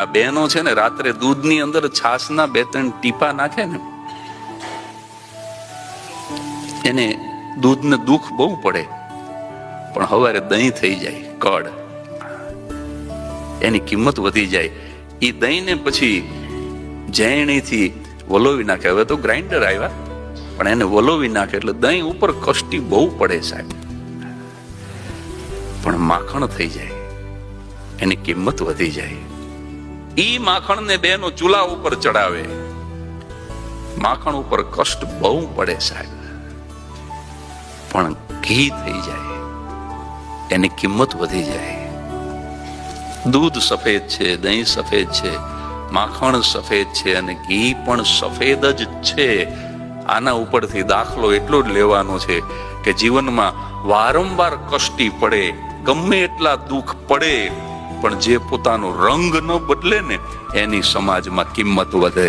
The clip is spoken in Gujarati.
આ બહેનો છે ને, રાત્રે દૂધની અંદર છાશના 2-3 ટીપા નાખે ને, એને દૂધને દુઃખ બહુ પડે, પણ સવારે દહીં થઈ જાય, કડ, એની કિંમત વધી જાય. એ દહીંને પછી ઝેણીથી વલોવી નાખે. હવે તો ગ્રાઇન્ડર આવ્યા, પણ એને વલોવી નાખે એટલે દહીં ઉપર કષ્ટી બહુ પડે સાહેબ, પણ માખણ થઈ જાય, એની કિંમત વધી જાય. ઈ માખણને બેનો ચૂલા ઉપર ચડાવે, માખણ ઉપર કષ્ટ બહુ પડે સાહેબ, પણ ઘી થઈ જાય, એની કિંમત વધી જાય. દૂધ સફેદ છે, દહીં સફેદ છે, માખણ સફેદ છે, અને ઘી પણ સફેદ જ છે. આના ઉપરથી દાખલો એટલો જ લેવાનો છે કે જીવનમાં વારંવાર કષ્ટી પડે, ગમે એટલા દુઃખ પડે, પણ જે પોતાનો રંગ ન બદલે ને, એની સમાજમાં કિંમત વધે.